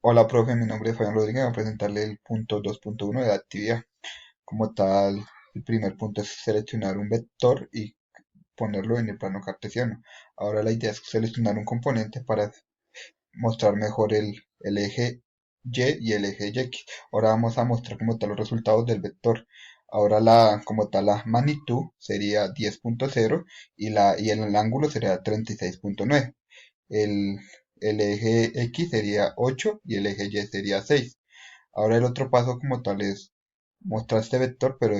Hola, profe, mi nombre es Fabián Rodríguez. Voy a presentarle el punto 2.1 de la actividad. Como tal, el primer punto es seleccionar un vector y ponerlo en el plano cartesiano. Ahora la idea es seleccionar un componente para mostrar mejor el eje Y el eje X. Ahora vamos a mostrar como tal los resultados del vector. Ahora como tal la magnitud sería 10.0 y el ángulo sería 36.9. El, el eje X sería 8 y el eje Y sería 6. Ahora el otro paso como tal es mostrar este vector, pero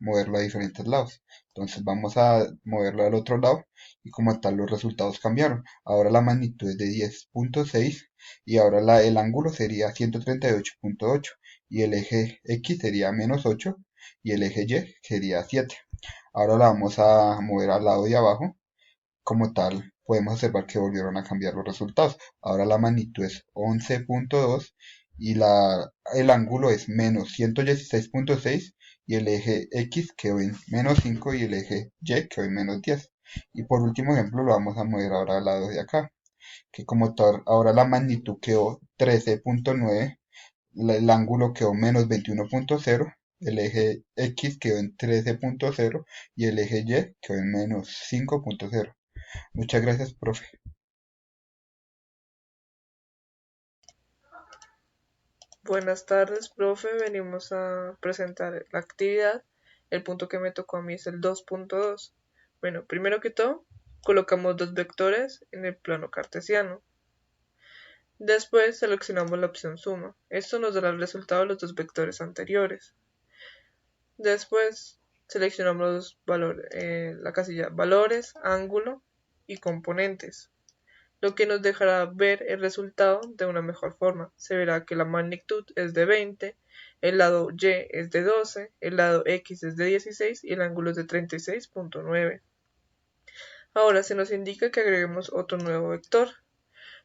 moverlo a diferentes lados. Entonces vamos a moverlo al otro lado y como tal los resultados cambiaron. Ahora la magnitud es de 10.6 y ahora el ángulo sería 138.8 y el eje X sería -8 y el eje Y sería 7. Ahora la vamos a mover al lado de abajo. Como tal, podemos observar que volvieron a cambiar los resultados. Ahora la magnitud es 11.2 y el ángulo es -116.6 y el eje X quedó en -5 y el eje Y quedó en -10. Y por último ejemplo lo vamos a mover ahora al lado de acá, que como tal, ahora la magnitud quedó 13.9, el ángulo quedó -21.0, el eje X quedó en 13.0 y el eje Y quedó en -5.0. Muchas gracias, profe. Buenas tardes, profe. Venimos a presentar la actividad. El punto que me tocó a mí es el 2.2. Bueno, primero que todo, colocamos dos vectores en el plano cartesiano. Después seleccionamos la opción suma. Esto nos dará el resultado de los dos vectores anteriores. Después seleccionamos la casilla valores, ángulo y componentes, lo que nos dejará ver el resultado de una mejor forma. Se verá que la magnitud es de 20, el lado Y es de 12, el lado X es de 16 y el ángulo es de 36.9. Ahora se nos indica que agreguemos otro nuevo vector,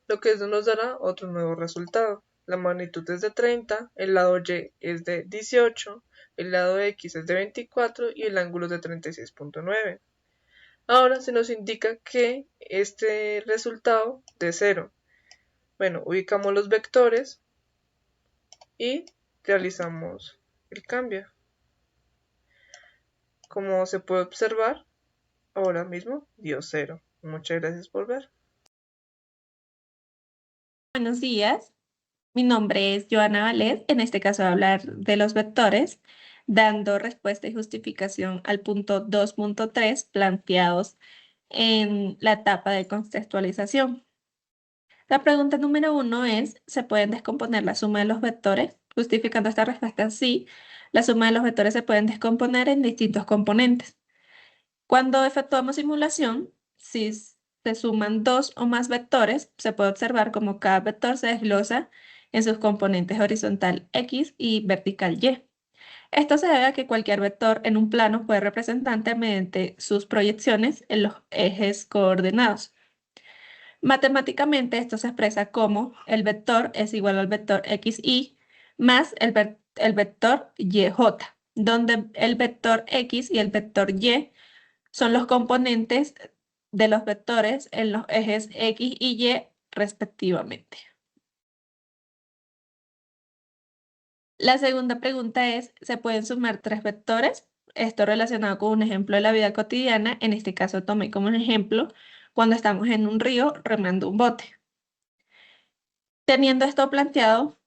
lo que nos dará otro nuevo resultado. La magnitud es de 30, el lado Y es de 18, el lado X es de 24 y el ángulo es de 36.9. Ahora se nos indica que este resultado de 0. Bueno, ubicamos los vectores y realizamos el cambio. Como se puede observar, ahora mismo dio 0. Muchas gracias por ver. Buenos días, mi nombre es Joana Valés. En este caso voy a hablar de los vectores, dando respuesta y justificación al punto 2.3 planteados en la etapa de contextualización. La pregunta número 1 es, ¿se pueden descomponer la suma de los vectores? Justificando esta respuesta, sí, la suma de los vectores se pueden descomponer en distintos componentes. Cuando efectuamos simulación, si se suman dos o más vectores, se puede observar cómo cada vector se desglosa en sus componentes horizontal X y vertical Y. Esto se debe a que cualquier vector en un plano puede representarse mediante sus proyecciones en los ejes coordenados. Matemáticamente, esto se expresa como el vector es igual al vector XY más el vector YJ, donde el vector X y el vector Y son los componentes de los vectores en los ejes X y Y respectivamente. La segunda pregunta es, ¿se pueden sumar tres vectores? Esto relacionado con un ejemplo de la vida cotidiana. En este caso tomé como un ejemplo cuando estamos en un río remando un bote. Teniendo esto planteado,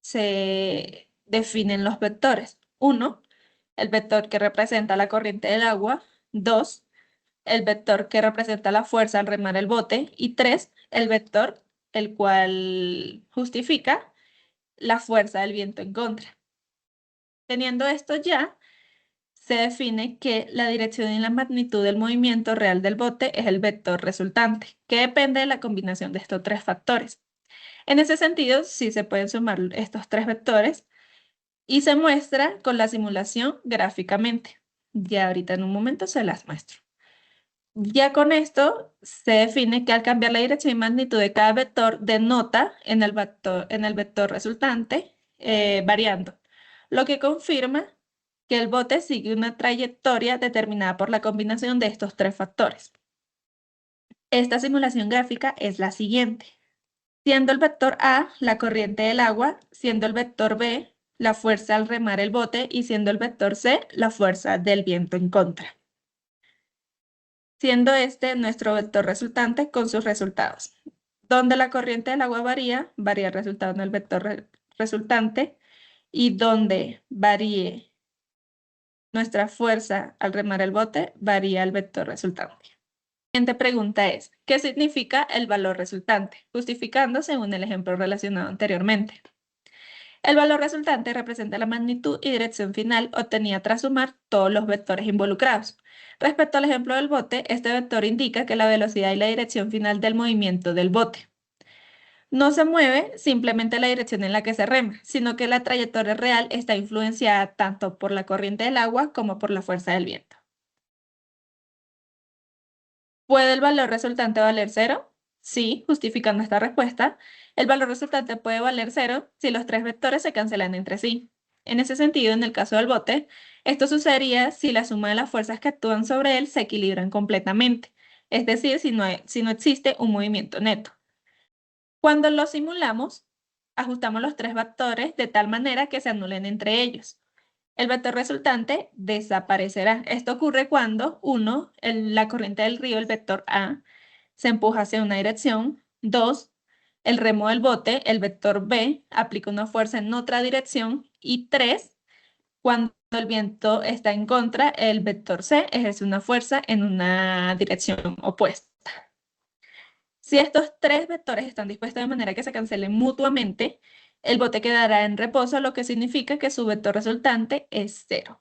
se definen los vectores. Uno, el vector que representa la corriente del agua. Dos, el vector que representa la fuerza al remar el bote. Y tres, el vector el cual justifica la fuerza del viento en contra. Teniendo esto ya, se define que la dirección y la magnitud del movimiento real del bote es el vector resultante, que depende de la combinación de estos tres factores. En ese sentido, sí se pueden sumar estos tres vectores y se muestra con la simulación gráficamente. Ya ahorita en un momento se las muestro. Ya con esto se define que al cambiar la dirección y magnitud de cada vector denota en el vector resultante variando, lo que confirma que el bote sigue una trayectoria determinada por la combinación de estos tres factores. Esta simulación gráfica es la siguiente. siendo el vector A la corriente del agua, siendo el vector B la fuerza al remar el bote y siendo el vector C la fuerza del viento en contra. Siendo este nuestro vector resultante con sus resultados. Donde la corriente del agua varía, varía el resultado en el vector resultante, y donde varíe nuestra fuerza al remar el bote, varía el vector resultante. La siguiente pregunta es, ¿qué significa el valor resultante? Justificando según el ejemplo relacionado anteriormente. El valor resultante representa la magnitud y dirección final obtenida tras sumar todos los vectores involucrados. Respecto al ejemplo del bote, este vector indica que la velocidad y la dirección final del movimiento del bote no se mueve simplemente la dirección en la que se rema, sino que la trayectoria real está influenciada tanto por la corriente del agua como por la fuerza del viento. ¿Puede el valor resultante valer cero? Sí, justificando esta respuesta, el valor resultante puede valer cero si los tres vectores se cancelan entre sí. En ese sentido, en el caso del bote, esto sucedería si la suma de las fuerzas que actúan sobre él se equilibran completamente, es decir, si no existe un movimiento neto. Cuando lo simulamos, ajustamos los tres vectores de tal manera que se anulen entre ellos. El vector resultante desaparecerá. Esto ocurre cuando, 1, la corriente del río, el vector A, se empuja hacia una dirección. 2, el remo del bote, el vector B, aplica una fuerza en otra dirección. Y 3, cuando el viento está en contra, el vector C ejerce una fuerza en una dirección opuesta. Si estos tres vectores están dispuestos de manera que se cancelen mutuamente, el bote quedará en reposo, lo que significa que su vector resultante es cero.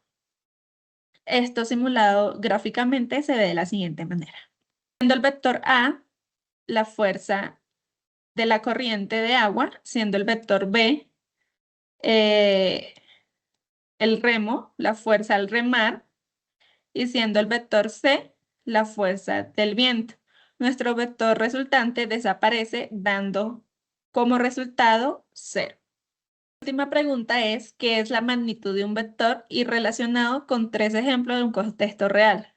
Esto simulado gráficamente se ve de la siguiente manera. Siendo el vector A la fuerza de la corriente de agua, siendo el vector B el remo, la fuerza al remar, y siendo el vector C la fuerza del viento. Nuestro vector resultante desaparece dando como resultado cero. La última pregunta es, ¿qué es la magnitud de un vector? Y relacionado con tres ejemplos de un contexto real.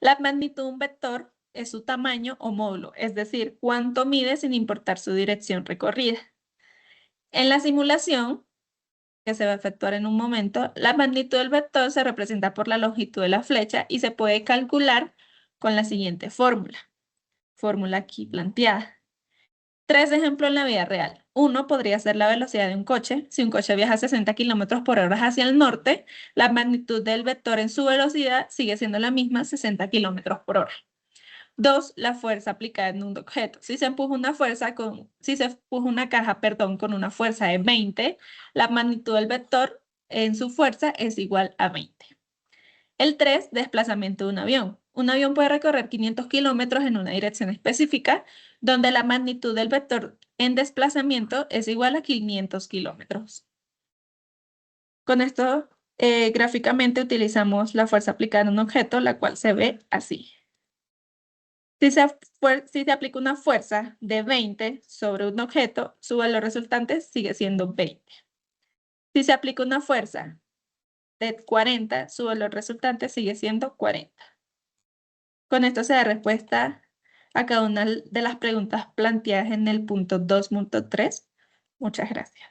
La magnitud de un vector es su tamaño o módulo, es decir, cuánto mide sin importar su dirección recorrida. En la simulación, que se va a efectuar en un momento, la magnitud del vector se representa por la longitud de la flecha y se puede calcular con la siguiente fórmula. Fórmula aquí planteada. Tres ejemplos en la vida real. Uno podría ser la velocidad de un coche. Si un coche viaja a 60 kilómetros por hora hacia el norte, la magnitud del vector en su velocidad sigue siendo la misma, 60 kilómetros por hora. 2, la fuerza aplicada en un objeto. Si se empuja una caja, con una fuerza de 20, la magnitud del vector en su fuerza es igual a 20. El 3, desplazamiento de un avión. Un avión puede recorrer 500 kilómetros en una dirección específica, donde la magnitud del vector en desplazamiento es igual a 500 kilómetros. Con esto, gráficamente utilizamos la fuerza aplicada en un objeto, la cual se ve así. Si se aplica una fuerza de 20 sobre un objeto, su valor resultante sigue siendo 20. Si se aplica una fuerza de 40, su valor resultante sigue siendo 40. Con esto se da respuesta a cada una de las preguntas planteadas en el punto 2.3. Muchas gracias.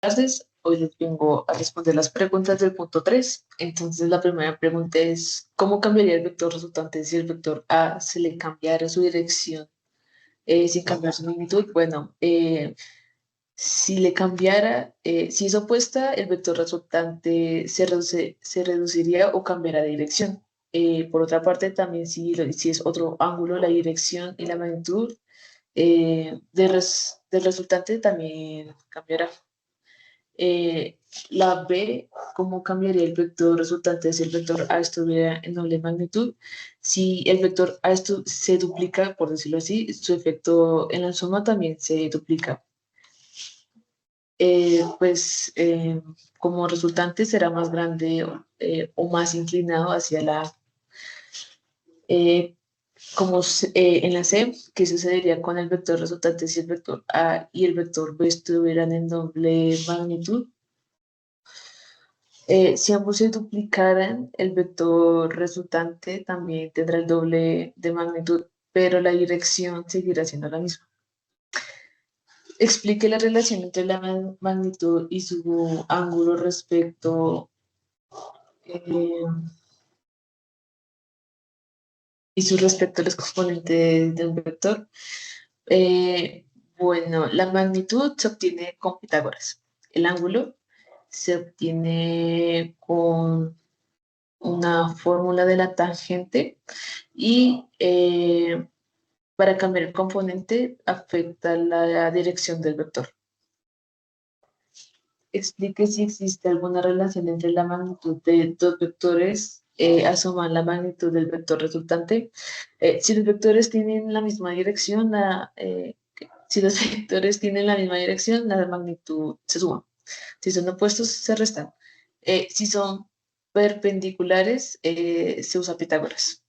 Tardes. Hoy les vengo a responder las preguntas del punto 3. Entonces, la primera pregunta es, ¿cómo cambiaría el vector resultante si el vector A se le cambiara su dirección sin cambiar su magnitud? Bueno, si le cambiara, si es opuesta, el vector resultante se reduciría o cambiará de dirección. Por otra parte, también si es otro ángulo, la dirección y la magnitud del resultante también cambiará. La B, ¿cómo cambiaría el vector resultante si el vector A estuviera en doble magnitud? Si el vector A se duplica, por decirlo así, su efecto en la suma también se duplica. Como resultante será más grande o más inclinado hacia la en la C, ¿qué sucedería con el vector resultante si el vector A y el vector B estuvieran en doble magnitud? Si ambos se duplicaran, el vector resultante también tendrá el doble de magnitud, pero la dirección seguirá siendo la misma. Explique la relación entre la magnitud y su ángulo eh, respecto a los componentes de un vector. Eh, bueno, la magnitud se obtiene con Pitágoras. El ángulo se obtiene con una fórmula de la tangente y para cambiar el componente afecta la dirección del vector. Explique si existe alguna relación entre la magnitud de dos vectores a sumar la magnitud del vector resultante. Si los vectores tienen la misma dirección, si los vectores tienen la misma dirección, la magnitud se suma. Si son opuestos, se restan. Si son perpendiculares, se usa Pitágoras.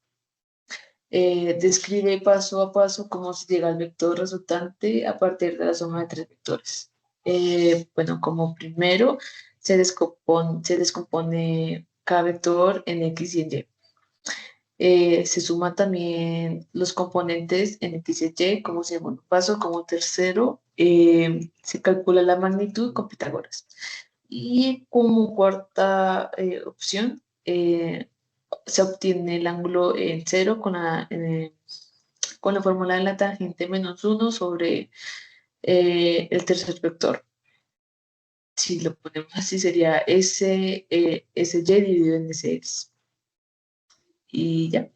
Describe paso a paso cómo se llega al vector resultante a partir de la suma de tres vectores. Bueno, como primero se descompone cada vector en X y en Y. Se suman también los componentes en X y Y como segundo paso, como tercero, se calcula la magnitud con Pitágoras. Y como cuarta opción, se obtiene el ángulo en cero con la fórmula de la tangente menos 1 sobre el tercer vector. Si lo ponemos así, sería SY dividido en SX. Y ya.